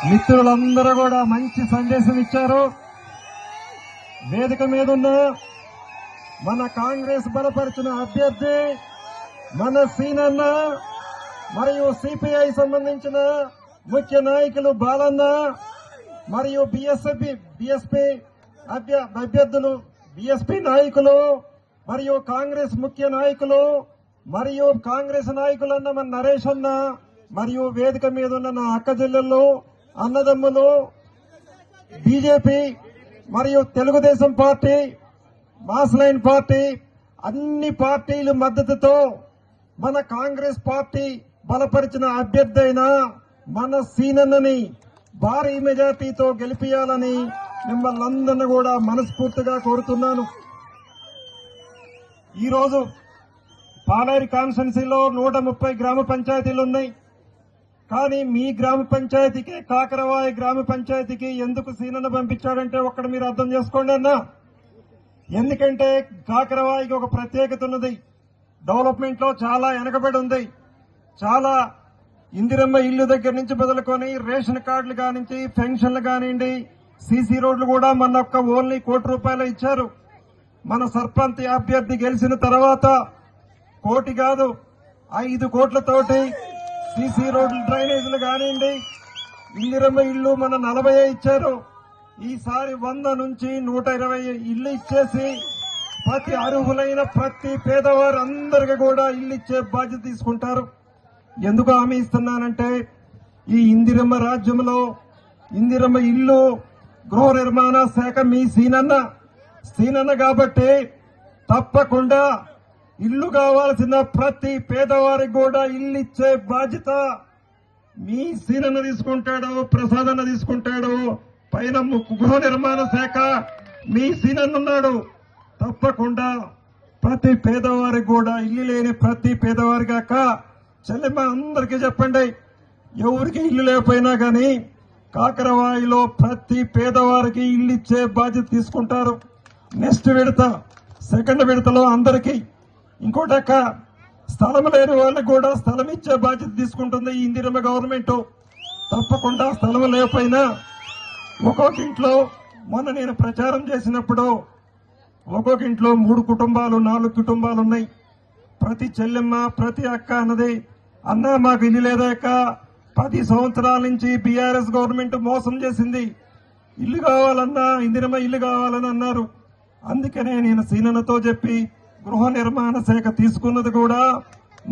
మిత్రులందరూ కూడా మంచి సందేశం ఇచ్చారు. వేదిక మీద ఉన్న మన కాంగ్రెస్ బలపరిచిన అభ్యర్థి మన సీనన్న మరియు సిపిఐ సంబంధించిన ముఖ్య నాయకులు బాలన్న మరియు బిఎస్పీ అభ్యర్థులు బిఎస్పీ నాయకులు మరియు కాంగ్రెస్ ముఖ్య నాయకులు మరియు కాంగ్రెస్ నాయకులన్న మన నరేష్ అన్న మరియు వేదిక మీద ఉన్న నా అక్క చెల్లెళ్ళు అన్నదమ్ములు బీజేపీ మరియు Telugu Desam party mass line party అన్ని పార్టీల మద్దతుతో మన కాంగ్రెస్ పార్టీ బలపరిచిన అభ్యర్థి అయిన మన సీనన్నని భారీ మెజార్టీతో గెలిపియాలని మిమ్మల్ని అందరినీ కూడా మనస్ఫూర్తిగా కోరుతున్నాను. ఈరోజు పాలేరు కాన్స్టిట్యున్సీలో 130 గ్రామ పంచాయతీలు ఉన్నాయి. కానీ మీ గ్రామ పంచాయతీకి కాకరవాయి గ్రామ పంచాయతీకి ఎందుకు సీనన్న పంపించాడంటే ఒక్కడ మీరు అర్థం చేసుకోండి అన్నా. ఎందుకంటే కాకరవాయికి ఒక ప్రత్యేకత ఉన్నది. డెవలప్మెంట్ లో చాలా వెనకబడి ఉంది. చాలా ఇందిరమ్మ ఇల్లు దగ్గర నుంచి మొదలుకొని రేషన్ కార్డులు కానించి పెన్షన్లు కానివ్వండి, సీసీ రోడ్లు కూడా మన ఓన్లీ ₹1 కోటి ఇచ్చారు. మన సర్పంచ్ అభ్యర్థి గెలిచిన తర్వాత 1 కోటి కాదు 5 కోట్లతోటి సీసీ రోడ్లు డ్రైనేజీలు కానివ్వండి, ఇందిరమ్మ ఇల్లు మన 40 ఇచ్చారు. ఈసారి 100 నుంచి 120 ఇల్లు ఇచ్చేసి ప్రతి అర్హులైన ప్రతి పేదవారు అందరికీ కూడా ఇల్లు ఇచ్చే బాధ్యత తీసుకుంటారు. ఎందుకు హామీ ఇస్తున్నానంటే ఈ ఇందిరమ్మ రాజ్యంలో ఇందిరమ్మ ఇల్లు గృహ నిర్మాణ శాఖ మీ సీనన్న కాబట్టి తప్పకుండా ఇల్లు కావాల్సిన ప్రతి పేదవారికి కూడా ఇల్లు ఇచ్చే బాధ్యత మీ సీనన్న తీసుకుంటాడు, ప్రసాదన్న తీసుకుంటాడు. పైన గృహ నిర్మాణ శాఖ మీ సీనన్న ఉన్నాడు. తప్పకుండా ప్రతి పేదవారికి కూడా ఇల్లు లేని ప్రతి పేదవారికి అక్క చెల్లెమ్మ అందరికీ చెప్పండి, ఎవరికి ఇల్లు లేకపోయినా కానీ కాకరవాయిలో ప్రతి పేదవారికి ఇల్లు ఇచ్చే బాధ్యత తీసుకుంటారు. నెక్స్ట్ విడత సెకండ్ విడతలో అందరికీ ఇంకోటక్క స్థలం లేని వాళ్ళకి కూడా స్థలం ఇచ్చే బాధ్యత తీసుకుంటుంది ఈ ఇందిరమ్మ గవర్నమెంట్. తప్పకుండా స్థలం లేకపోయినా ఒక్కొక్క ఇంట్లో మొన్న నేను ప్రచారం చేసినప్పుడు ఒక్కొక్క ఇంట్లో 3 కుటుంబాలు 4 కుటుంబాలు ఉన్నాయి. ప్రతి చెల్లెమ్మ ప్రతి అక్క అన్నది అన్నా మాకు ఇల్లు లేదాక 10 సంవత్సరాల నుంచి బీఆర్ఎస్ గవర్నమెంట్ మోసం చేసింది. ఇల్లు కావాలన్నా ఇందిరమ్మ ఇల్లు కావాలని అన్నారు. అందుకనే నేను సీనన్నతో చెప్పి గృహ నిర్మాణ శాఖ తీసుకున్నది కూడా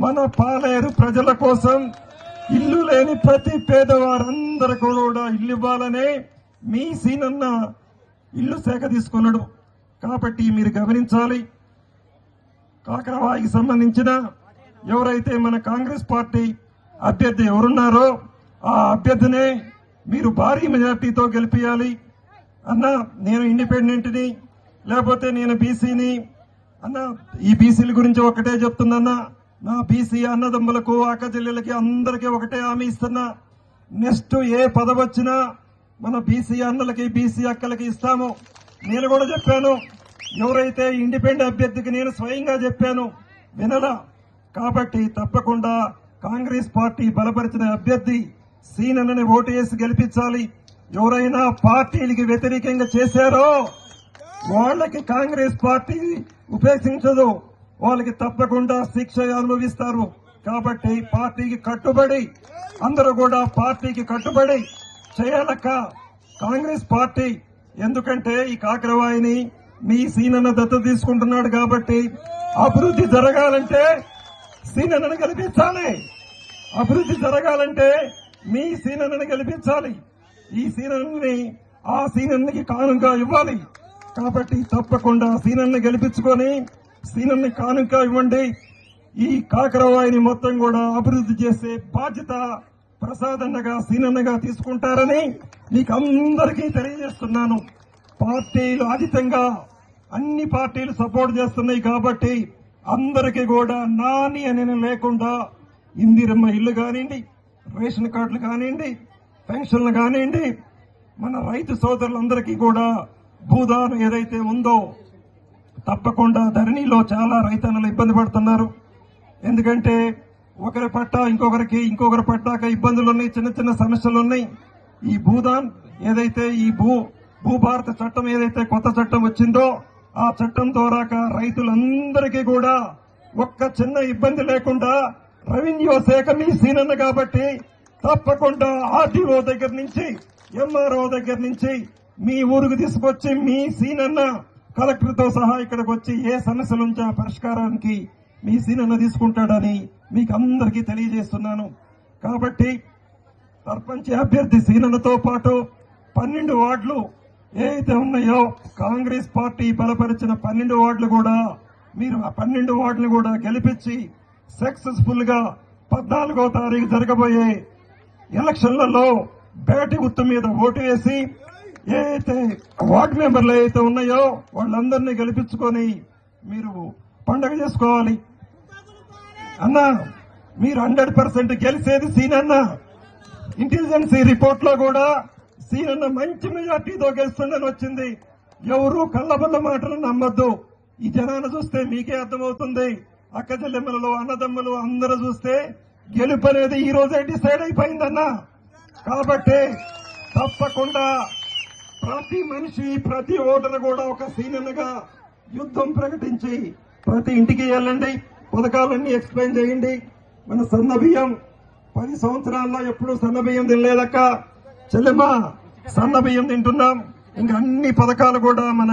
మన పాలేరు ప్రజల కోసం. ఇల్లు లేని ప్రతి పేదవారందరికీ కూడా ఇల్లు ఇవ్వాలనే మీ సీనన్న ఇల్లు శాఖ తీసుకున్నాడు. కాబట్టి మీరు గమనించాలి, కాకరవాయికి సంబంధించిన ఎవరైతే మన కాంగ్రెస్ పార్టీ అభ్యర్థి ఎవరున్నారో ఆ అభ్యర్థినే మీరు భారీ మెజార్టీతో గెలిపియాలి. అన్నా నేను ఇండిపెండెంట్ని లేకపోతే నేను బీసీని అన్న, ఈ బీసీల గురించి ఒకటే చెప్తుందన్నా, నా బీసీ అన్నదమ్ములకు అక్క చెల్లెలకి అందరికీ ఒకటే హామీ ఇస్తున్నా. నెక్స్ట్ ఏ పదవి వచ్చినా మన బీసీ అన్నలకి బీసీ అక్కలకి ఇస్తాము. నేను కూడా చెప్పాను, ఎవరైతే ఇండిపెండెంట్ అభ్యర్థికి నేను స్వయంగా చెప్పాను వినలా. కాబట్టి తప్పకుండా కాంగ్రెస్ పార్టీ బలపరిచిన అభ్యర్థి సీనన్నని ఓటు వేసి గెలిపించాలి. ఎవరైనా పార్టీలకి వ్యతిరేకంగా చేశారో వాళ్ళకి కాంగ్రెస్ పార్టీ ఉపేక్షించదు, వాళ్ళకి తప్పకుండా శిక్ష అనుభవిస్తారు. కాబట్టి పార్టీకి కట్టుబడి అందరూ కూడా పార్టీకి కట్టుబడి చేయాలక్క కాంగ్రెస్ పార్టీ. ఎందుకంటే ఈ కాకరవాయిని మీ సీనన్న దత్తత తీసుకుంటున్నాడు కాబట్టి అభివృద్ధి జరగాలంటే సీనన్నను గెలిపించాలి. అభివృద్ధి జరగాలంటే మీ సీనన్నను గెలిపించాలి. ఈ సీనన్నని ఆ సీనన్నకి కానుక ఇవ్వాలి. కాబట్టి తప్పకుండా సీనన్ని గెలిపించుకొని సీనన్ని కానుక ఇవ్వండి. ఈ కాకరవాయిని మొత్తం కూడా అభివృద్ధి చేసే బాధ్యత ప్రసాదన్నగా సీనన్నగా తీసుకుంటారని మీకు అందరికీ తెలియజేస్తున్నాను. పార్టీలు అతీతంగా అన్ని పార్టీలు సపోర్ట్ చేస్తున్నాయి కాబట్టి అందరికీ కూడా నాని అని లేకుండా ఇందిరమ్మ ఇల్లు కానివ్వండి, రేషన్ కార్డులు కానివ్వండి, పెన్షన్లు కానివ్వండి, మన రైతు సోదరులందరికీ కూడా భూదానం ఏదైతే ఉందో తప్పకుండా ధరణిలో చాలా రైతన్నలు ఇబ్బంది పడుతున్నారు. ఎందుకంటే ఒకరి పట్ట ఇంకొకరి పట్టాక ఇబ్బందులు ఉన్నాయి, చిన్న చిన్న సమస్యలు ఉన్నాయి. ఈ భూదాన్ ఏదైతే ఈ భూభారత చట్టం ఏదైతే కొత్త చట్టం వచ్చిందో ఆ చట్టం ద్వారా రైతులందరికీ కూడా ఒక్క చిన్న ఇబ్బంది లేకుండా రెవెన్యూ శాఖ మీ సీనన్న కాబట్టి తప్పకుండా ఆర్టీఓ దగ్గర నుంచి ఎంఆర్ఓ దగ్గర నుంచి మీ ఊరికి తీసుకొచ్చి మీ సీనన్న కలెక్టర్ తో సహా ఇక్కడికి వచ్చి ఏ సమస్యలుంటే ఆ పరిష్కారానికి మీ సీనన్న తీసుకుంటాడని మీకు అందరికీ తెలియజేస్తున్నాను. కాబట్టి సర్పంచ్ అభ్యర్థి సీనన్నతో పాటు 12 వార్డులు ఏదైతే ఉన్నాయో కాంగ్రెస్ పార్టీ బలపరిచిన 12 వార్డులు కూడా మీరు ఆ 12 వార్డులు కూడా గెలిపించి సక్సెస్ఫుల్ గా 14వ తారీఖు జరగబోయే ఎలక్షన్లలో బ్యాటి గుర్తు మీద ఓటు వేసి ఏదైతే వార్డు మెంబర్లు ఏదైతే ఉన్నాయో వాళ్ళందరినీ గెలిపించుకొని మీరు పండగ చేసుకోవాలి. అన్నా మీరు 100% గెలిచేది సీనన్న. ఇంటెలిజెన్సీ రిపోర్ట్ లో కూడా సీనన్న మంచి మెజార్టీతో గెలుస్తుందని వచ్చింది. ఎవరు కళ్ళబల్ల మాటలు నమ్మద్దు. ఈ జనాన్ని చూస్తే మీకే అర్థమవుతుంది. అక్క చెల్లెమ్మలలో అన్నదమ్ములు అందరూ చూస్తే గెలుపు అనేది ఈ రోజే డిసైడ్ అయిపోయిందన్నా. కాబట్టి తప్పకుండా ప్రతి మనిషి ప్రతి ఓటరు కూడా ఒక సీనన్నగా యుద్ధం ప్రకటించి ప్రతి ఇంటికి వెళ్ళండి, పథకాలన్నీ ఎక్స్ప్లెయిన్ చేయండి. మన సన్న బియ్యం 10 సంవత్సరాల్లో ఎప్పుడు సన్న బియ్యం తినలేదక్క చెల్లెమ్మ, సన్న బియ్యం తింటున్నాం. ఇంకా అన్ని పథకాలు కూడా మన